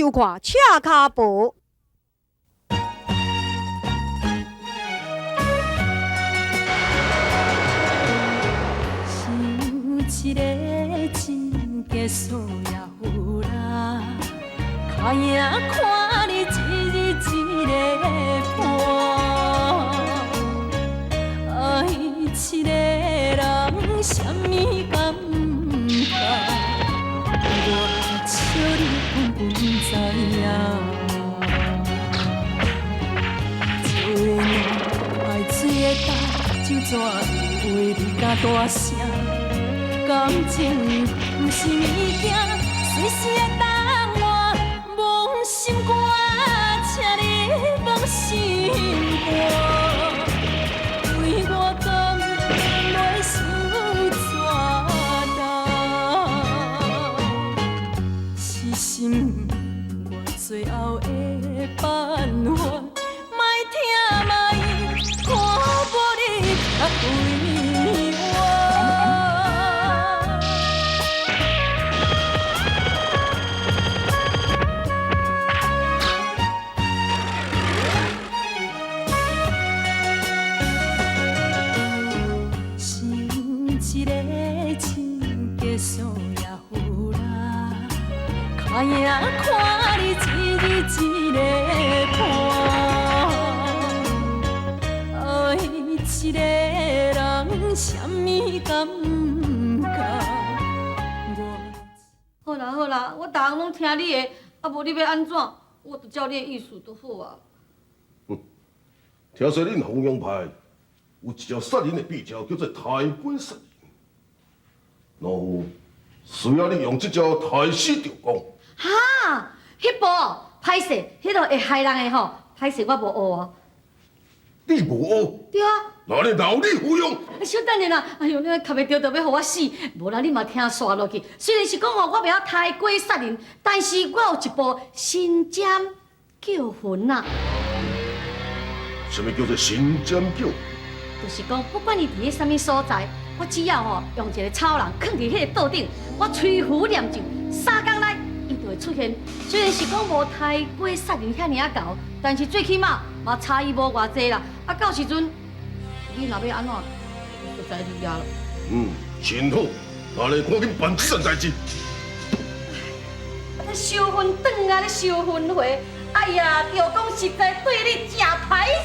收看赤脚步。一个真结束也有啦，卡影看你一日一个伴，爱一个人什么感觉？我笑你根本知影，做梦爱水的大酒怎为你甲大声？感情不是物件，随时会当换。忘心肝，请你放心肝。为我甘袂受怎担？是心我最后的办法，莫听莫看无你较规划。一个真结束也有啦，卡影看你一日一个伴，爱一个人什么感觉？好啦好啦，我逐项拢听你的，啊无你要安怎，我就照你的意思就好啊。听说恁弘扬派有一条杀人的秘招，叫做抬棺杀人。老夫需要你用这招抬死赵公。哈，迄部歹势，迄个会害人的吼，歹势我无学啊。你无学？对啊。那你闹你服用？小等下啦，哎呦，你卡袂着，就要互我死，无啦，你嘛听煞落去。虽然是讲吼，我袂晓抬棺杀人，但是我有一部神尖叫魂啊。什么叫做神尖叫？就是讲，不管你伫咧啥物所在，我只要吼用一个草人放伫迄个桌顶，我吹符念咒，3天内伊就会出现。虽然是讲无抬棺杀人遐尔啊厚，但是最起码嘛差异无偌济啦。啊，到时阵你若要安怎，就知你呀了。真好，那来赶紧办这件代志。啊，烧魂转啊，咧烧魂回，哎呀，赵公实在对你真歹势。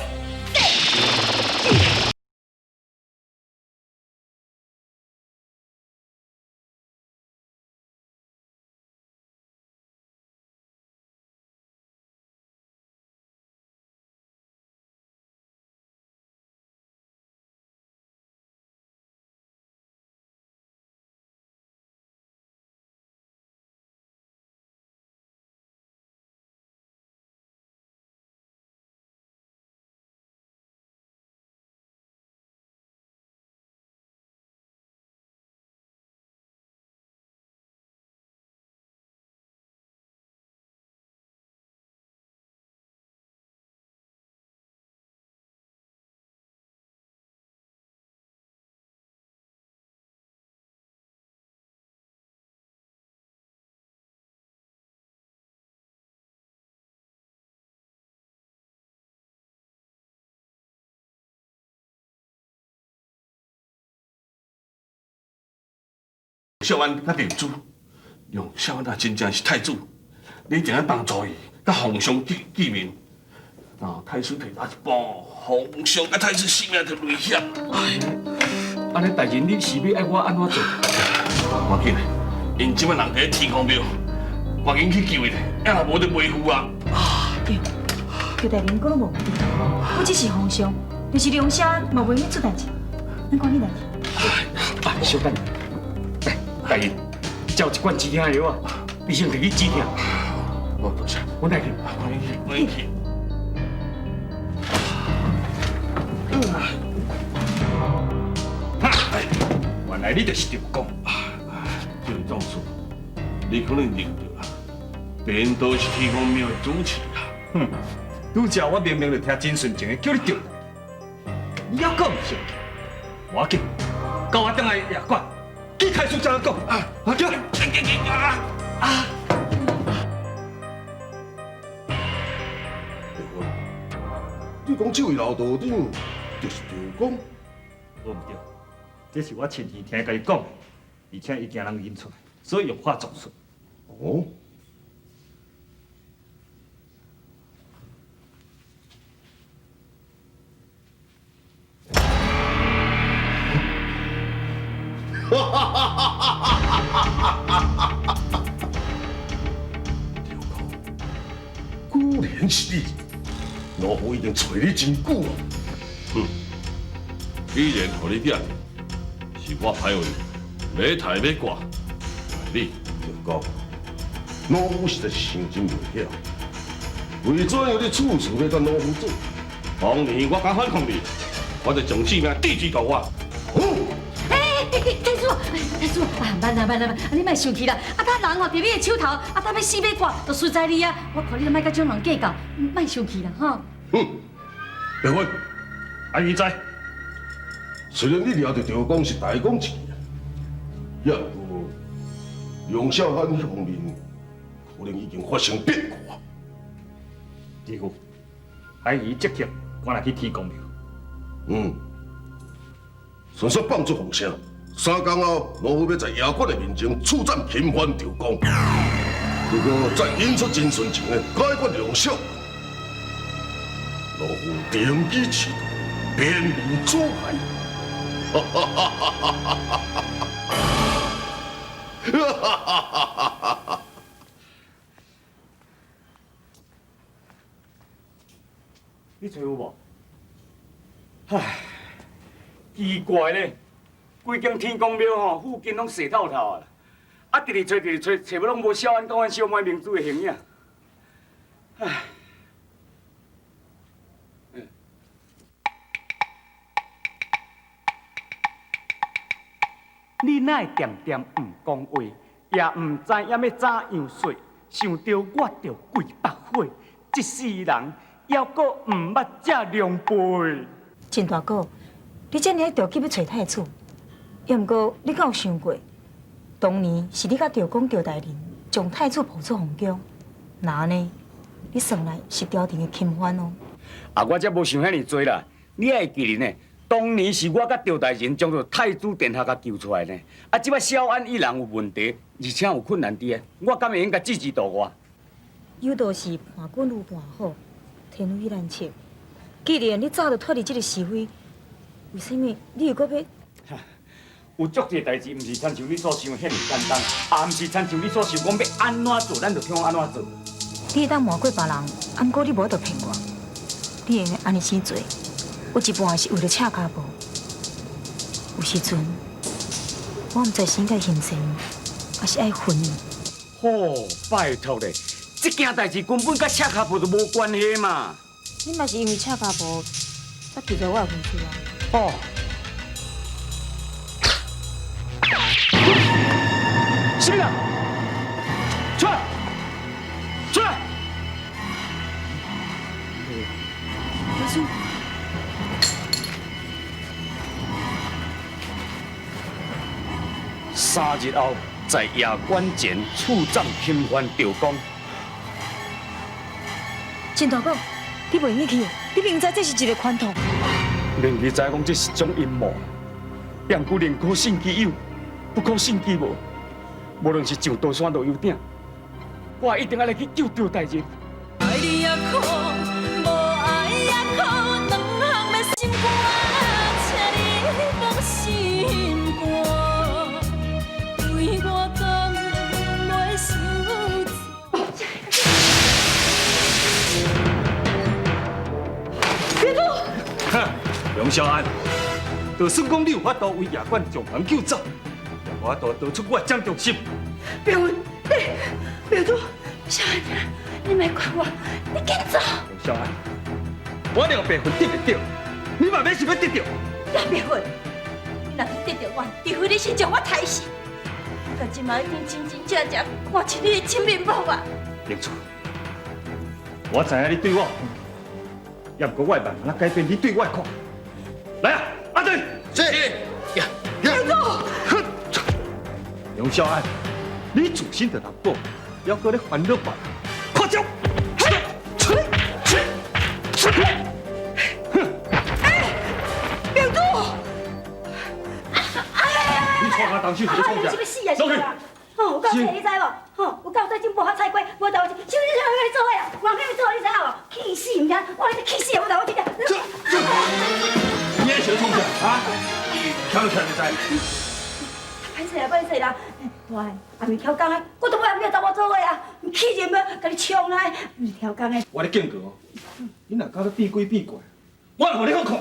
小安甲林主，用小安若真正是太子，你一定要帮助伊，甲皇上见面。太子摕到一步，皇上甲太子性命就危险。安尼代志你是要爱我安怎做？赶紧的，因即摆人伫天公庙，赶紧去救伊，要若无就袂赴啊！对，叫大人讲无问题，我只是皇上，就是龙虾嘛袂免出代志，咱赶紧来去。小等，来，大人，照一罐止疼的药啊，你先摕去止疼。我多谢，我来去，我去。原来你就是赵公。这位壮士，你可能认得啊，便都是天公庙的主持啊。哼，拄则我明明就听真纯情的叫你赵，你还讲唔信？我要紧，跟我等来夜馆，去太叔才讲。叫！据讲这位老道长就是赵公。唔对，这是我亲耳听甲伊讲的，而且伊惊人认出来，所以用话作数。哦。哈哈哈哈哈哈！赵公，果然是你，老夫已经找你真久了。既然互你抓着，是我歹运，要抬要挂，你赵公，老夫实在是想真袂晓，为怎样你处事要甲老夫做？当年我敢反抗你，我就将性命置之度外。太子，慢啦，你莫生气啦。啊，他人哦伫你的手头，啊，他要死要活，就输在你啊。我看你都莫甲这种人计较，莫生气啦，哈。白云，阿姨知，虽然你掠着赵公是大功一件，也不过杨小汉那方面可能已经发生变化。义父，阿姨即刻赶来去天公庙。顺续放出风声，3天后，老夫要在衙官的面前处斩平反赵公。如果再引出真纯情的解决梁小，老夫定机持刀，便无阻碍。哈哈哈哈哈哈！哈哈哈哈！你找有无？唉，奇怪咧，规间天公庙吼附近拢洗透透啊！啊，直直找，找要拢无小安公安小妹明珠的形影。唉。你哪会点点唔讲话，也唔知影要怎样说，想到我着跪百火，一世人还阁唔捌这凉杯。真大哥，你这么着急要找太子，也毋过你敢有想过，当年是你甲赵公赵大人将太子抱出皇宫，那呢，你算来是朝廷的钦犯哦。啊，我才无想遐尼多啦，你还会记得呢？当年是我甲赵大人将着太子殿下甲救出来呢。啊，即摆小安依然有问题，而且有困难伫个，我敢会用甲置之度外？有道是伴君如伴虎，天为难测。既然你早就脱离这个是非，为什么你又搁要？有足济代志，毋是亲像你所想遐尼简单，也毋是亲像你所想讲要安怎做，咱就听安怎做。你会当瞒过别人，啊，毋过你无得骗我。你会用安尼生做，有一半是为了赤脚步。有时阵，我毋知是应该欣赏，还是爱恨你。哦，拜托咧，这件代志根本甲赤脚步就无关系嘛。你嘛是因为赤脚步，才提到我的婚事啊。哦。什么人？出来！出来！老叔，3日后，在衙馆前处斩钦犯赵公。真大哥，你袂入去，你明知这是一个圈套。明知讲这是种阴谋，杨姑宁可信其有，不可信其无。无论是上刀山落油鼎，我一定要来去救赵大人。爱你也苦，无爱也苦，两项的心肝，请你放心肝，为我甘袂受罪。别动！哼，梁小安，就算讲你有法度为衙官将人救走，也无法度得出我的掌中心。别问，别动！小安，你莫管我，你紧走！梁小安，我了白魂得袂到，你嘛要想要得到？那别问，你若得到我，除非你是将我害死。我今嘛一定真真正正看清你的真面目啊！明珠，我知影你对我有看法，也不过我会慢慢改变你对我的看法。来啊，阿队！是。梁小安，你自身就难保，还搁咧烦恼别人，快走！人手，啊，你是要死啊是啊？吼，有够济你知无？吼，有够济真无法菜瓜，无代志，是不是想要你做伙啊？我跟你做，你知影无？气死唔惊，我你气死啊！我头我真正。你爱想创啥啊？跳就跳就知。歹势啊，歹势啦！大汉，还未挑工的，我都要找我做伙啊！气人要甲你冲来，挑工的。我咧警告哦，你若搞得变鬼变怪，我来互你好看。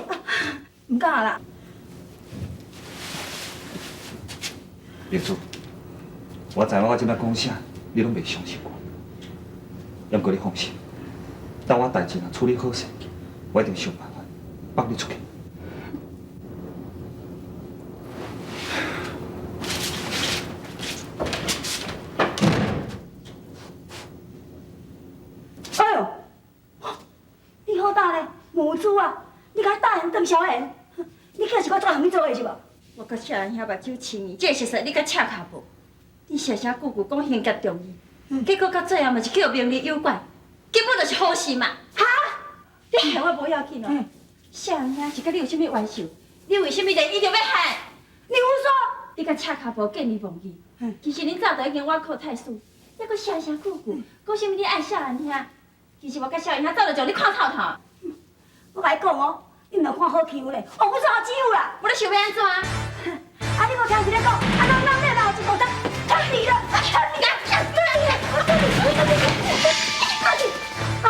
唔敢啦。业主，我知影我即摆讲啥，你拢袂相信我。要毋过你放心，等我代志若处理好势，我一定想办法放你出去。哎呦，你好大咧，母猪啊！你甲大汉当小汉，你竟是我做虾米做的是无？我甲小人遐目睭青伊，这个实你甲赤脚无？你声声句句讲兴家重义，结果到最后嘛是叫名利诱拐，根本就是好事嘛！哈！你害我无要紧哦。小人兄是甲你有啥物冤仇？你为什么连伊都要害？你胡说！你甲赤脚无见义忘义，其实恁早就已经挖苦太师，还佫声声句句讲什么你爱小人兄，其实我甲小人兄早就将你看透透。我甲你讲哦，你毋要看好欺负咧，哦，我做好欺负啦！我咧想要安怎？啊，你无听人咧讲，啊，人咧老一步当，看你了，看你了，看你了，看你，啊！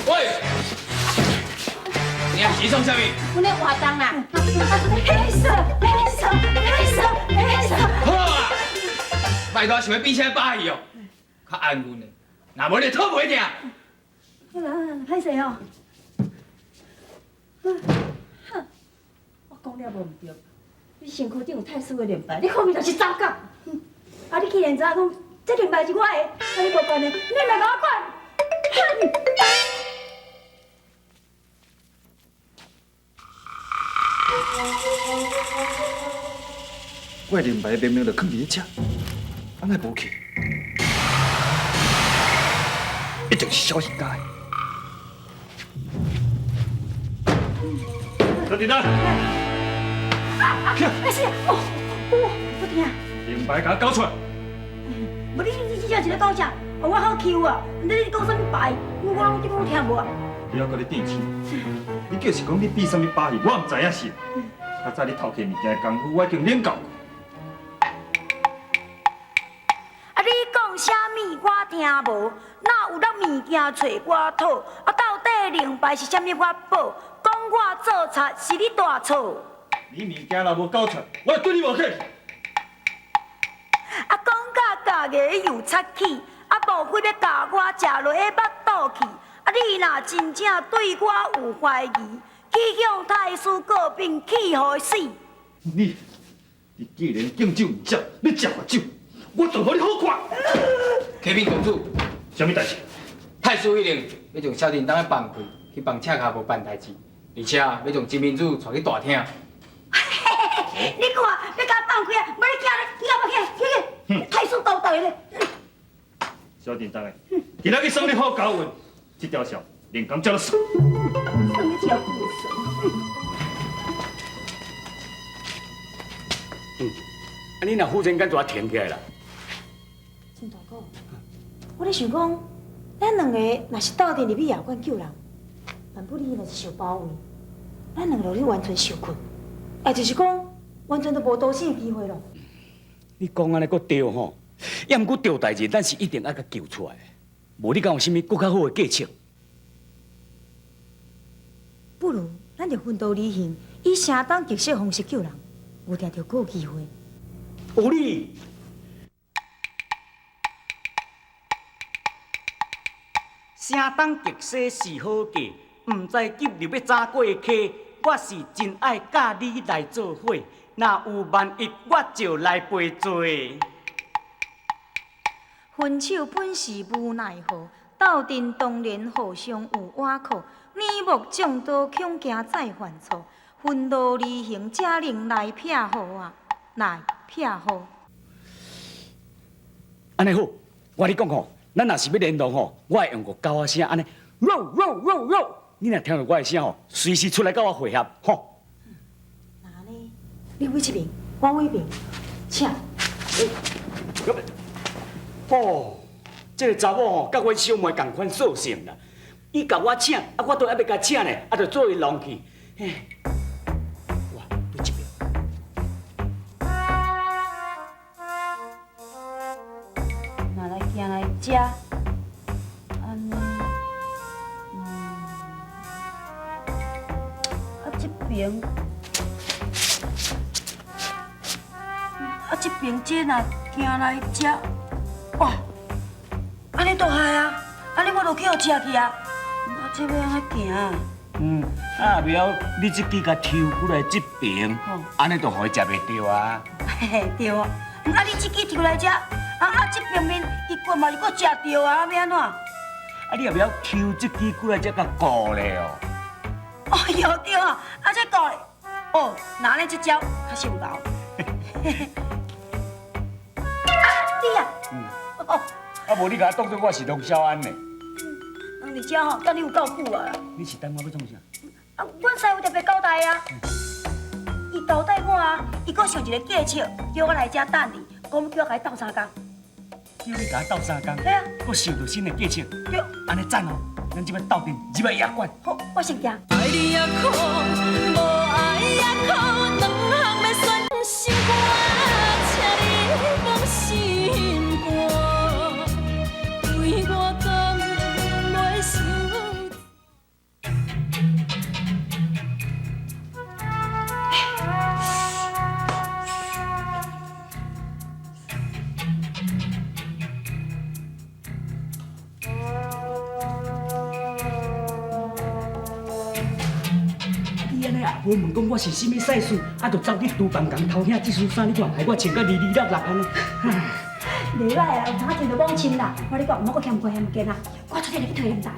喂，你要洗送啥物？阮咧活动啦。黑色，黑色，黑色，黑色。好啊，拜托想要变啥把戏哦，较安稳的，若无你讨袂定。好啦，歹势哦。我讲了无毋对，你身躯顶有太师的连牌，你后面就是走狗。啊，你既然知影讲这连牌是我的，啊，你无管的，你莫甲我管。我的连牌明明就放伫迄遮，安奈无去？一定是小人家的。小弟仔，哎是，哦，我听。连牌甲我交出来！无你真正是咧讲啥？我好欺负啊！你讲啥物牌？我这个听无啊。你还搁咧垫气？你就是讲你比啥物把戏，我毋知影是。较早你偷摕物件的功夫，我已经练够过。啊！你讲啥物我听无？哪有咱物件找我讨？啊！到底连牌是啥物我报？讲我做贼是你大错。你物件若无交出来，我就对你无客气。啊！讲到家己又插气，啊！无非要教我食落个腹肚去。啊！你若真正对我有怀疑，去向太师告病，气互死。你既然敬酒唔食，你食我酒，我就互你好看。启禀公主，啥物代志？太师一令要将萧đình当个放开，去帮赤脚无办代志，而且要将金明珠带去大厅。你看，要甲我放开啊！无你惊咧，你干嘛惊？去，太师交代咧。小叮当的，今仔日送你好交运，这条线连工接了算。什么叫不顺？啊，你若忽然间就停起来啦？真大哥，我咧想讲，咱两个若是斗阵入去夜馆救人，万不你若是受包围，咱两个就咧完全受困，也就是讲，完全都无逃生的机会咯。你讲安尼阁对吼，要毋过对代志，咱是一定爱甲救出来的。无你敢有啥物更较好的计策？不如咱就分道而行，以相当极色方式救人，有定就阁有机会。有理。声东击西是好价，毋知急入要早过溪。我是真爱甲你来做伙，若有万一，我就来陪做。分手本是无奈何，斗阵当然互相有倚靠。耳目众多，恐惊再犯错。分道而行，才能来撇好啊，来撇好。安尼好，我跟你讲吼，咱若是要联络吼，我会用个狗仔声安尼， ，roll，你若听到我的声吼，随时出来甲我会合，吼。那呢？你位这边，我位边，请。哦，这个查某吼，甲阮小妹同款素性啦。伊甲我请，我都还要甲请呢，就做伊弄去。嘿，哇，对这边。拿来行来食，安尼，这边，这边这若行来食，哇，安尼都害啊，安尼我就去互食去啊，这要安怎行？后尾你这支甲抽过来这边，安尼就互伊食袂着啊。嘿嘿，对啊，你这支抽来食，这边面伊过嘛是搁食着啊，要安怎？你后尾抽这支过来才甲顾咧哦。哦哟对啊，这顾咧，哦，那安尼这招较是有够。你啊，哦，无你甲我当作我是龙小安呢。人伫遮吼，等你有够久啊。你是等我要创啥？阮师傅特别交代啊，伊交代我啊，伊搁想一个计策，叫我来遮等你，讲叫我甲伊斗3工。叫你甲我斗3工？对啊。搁想到新的计策？对。安尼赞哦，咱即摆斗阵，入来夜馆。好，我先行。爱你也苦，无爱也苦，两项要选心肝，请你放心肝，为我甘袂受。我问讲我是什么赛事，就走去厨房共偷听这束衫，你看害我穿到226安尼。袂歹啊，有差钱就讲亲啦。我你讲，我搁欠亏欠件啊，我出天来去推人台。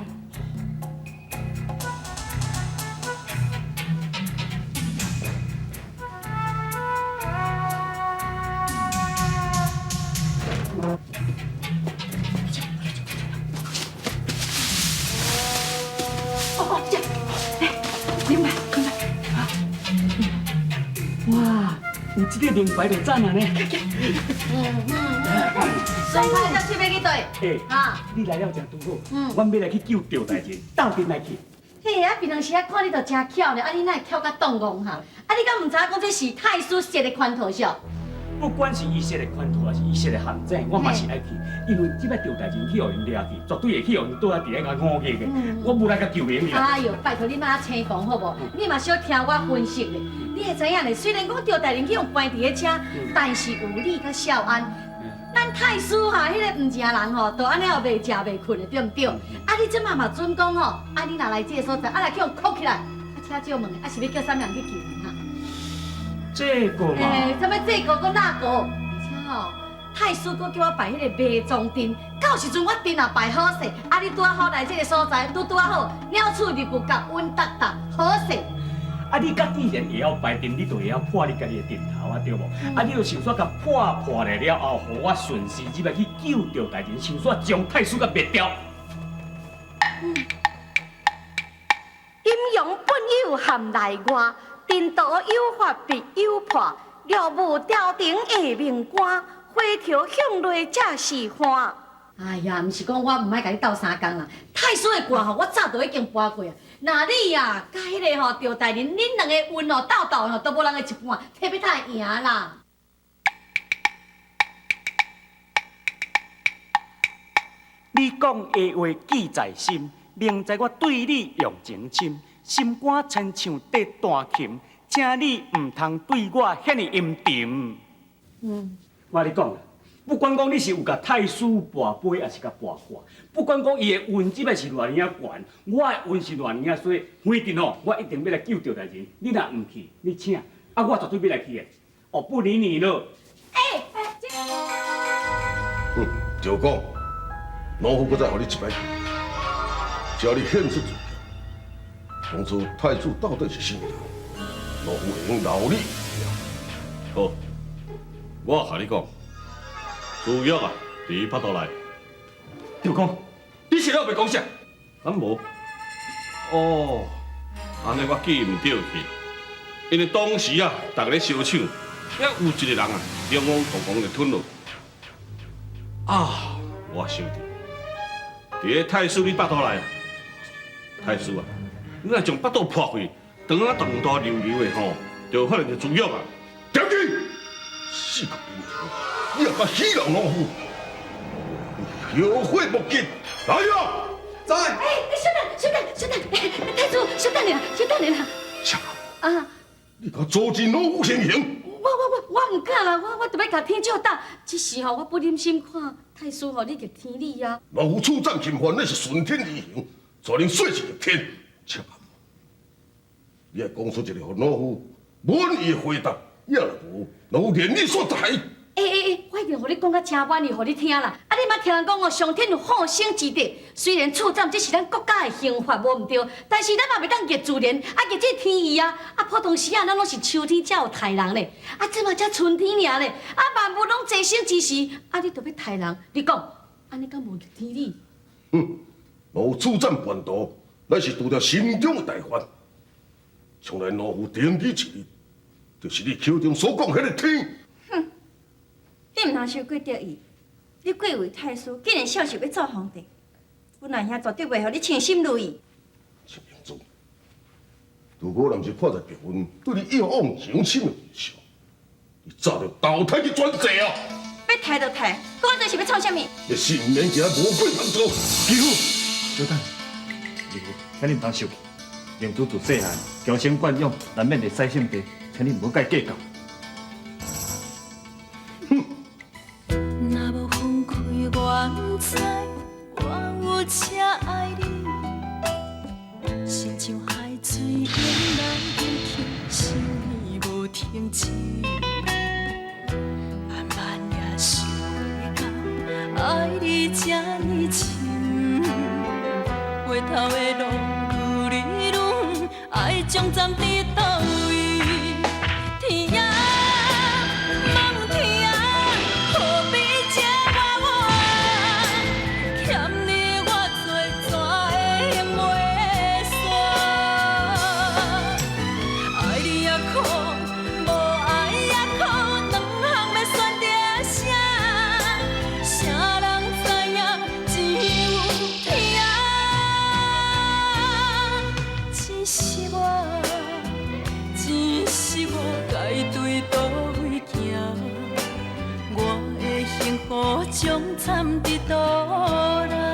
哦，这，明白。哇，有这个名牌就赞啊呢！所以你这出要去对？你来了真拄好。阮要来去救赵大人，斗阵来去。嘿，平常时看你就真巧呢，你哪会巧甲动戆哈？你敢唔知影讲这是太师设的圈套是？不管是伊设的圈套还是伊设的陷阱，我嘛是爱去，因为即摆赵大人去互因掠去，绝对会去互因倒来伫咧甲误解的。我无来甲救命尔。哎呦，拜托你莫青讲好无？你嘛小听我分析咧。你会知影咧，虽然讲赵大人去用搬伫咧车，但是有你甲少安。咱太师哈，迄个唔正人吼，都安尼后袂食袂困的，对唔对？你即马嘛准讲吼，你若来这个所在，来去用扣起来，请借问的，是要叫啥人去救你哈？这个嘛。什么这个搁那个？而且吼，太师搁叫我摆迄个卖庄阵，到时阵我阵也摆好势，你拄好来这个所在，拄好，鸟鼠日不夹，稳当当，好势。你甲既然会晓摆阵，你就会晓破你家己的阵头对无？你就想说甲破来了后，互我顺势入来去救赵大人，想说将太师甲灭掉。阴阳本有含内外，颠倒有法必有破，若无朝廷下命官，花条向落才是花。哎呀，毋是讲我唔爱甲你斗3工啦，太师的卦吼，我早就已经搬过啊。那你呀，甲迄个吼赵大人，恁两个运哦斗吼，都无人个一半，特别太赢啦。你讲的话记在心，明知我对你用情深，心肝亲像在弹琴，请你唔通对我遐尼阴沉。我跟你讲啦，不管讲你是有甲太师跋杯，还是甲跋卦，不管讲伊的运即摆是偌尼啊悬，我的运是偌尼啊衰，反正吼，我一定要来救赵大人。你若唔去，你请，我绝对要来去的。哦，不理你了。就讲，老夫不再和你一摆去，只要你献出自己，讲出太子到底是什么人，老夫会用劳你。好，我和你讲，主约啊，第一拍倒来。赵公，你是了袂讲啥？敢无？哦，安尼我记唔对去，因为当时啊，大家咧烧抢，还有一个人啊，两汪同光就吞落。啊，我想到，伫个太师你腹肚内，太师啊，你若将腹肚破开，肠啊动大流流的吼，就可能就蛀肉啊。将军，四个兵权，你也甲喜人老虎，后悔莫及。来呀！在。小等，太祖，小等你啦。啥？啊，你甲阻止老虎行刑？我唔敢啦，我特要甲天照打。只是吼，我不忍心看太师吼你逆天理啊。老虎处战侵犯，那是顺天而行，怎能说是逆天？切！你还讲出一个互老虎满意的回答，也无，老连你所在。我一定互你讲甲正满意，互你听啦。啊，你莫听人讲哦，上天有好生之德。虽然处斩这是咱国家的刑罚，无毋对，但是咱嘛袂当逆自然，啊逆这天意啊。啊，普通时啊，咱拢是秋天才有杀人咧，啊，这嘛才春天尔咧。啊，万物拢齐生之时，啊，你着要杀人，你讲，安尼敢无逆天理？老处斩叛徒，乃是拄着心中的大患。从来老虎定义一日，就是你口中所讲迄个天。你毋通伤过得意，你贵为太师，竟然笑想要做皇帝，阮阿兄绝对袂互你称心如意。陈明祖，如果若是看在别分，对你一往情深的印象，你早就投胎去转世啊！要抬就抬，我这是要创啥物？你性命行无鬼通做，记好。小等，请你唔通生气。明珠自细汉娇生惯养，难免会使性地，请你唔好甲伊计较。若无分开，我不知我有且爱你，心像海水淹来淹去，心无停止。慢慢也想会到，爱你这呢深，回头的路愈来愈远，爱将站伫倒位？天啊！将惨伫倒来。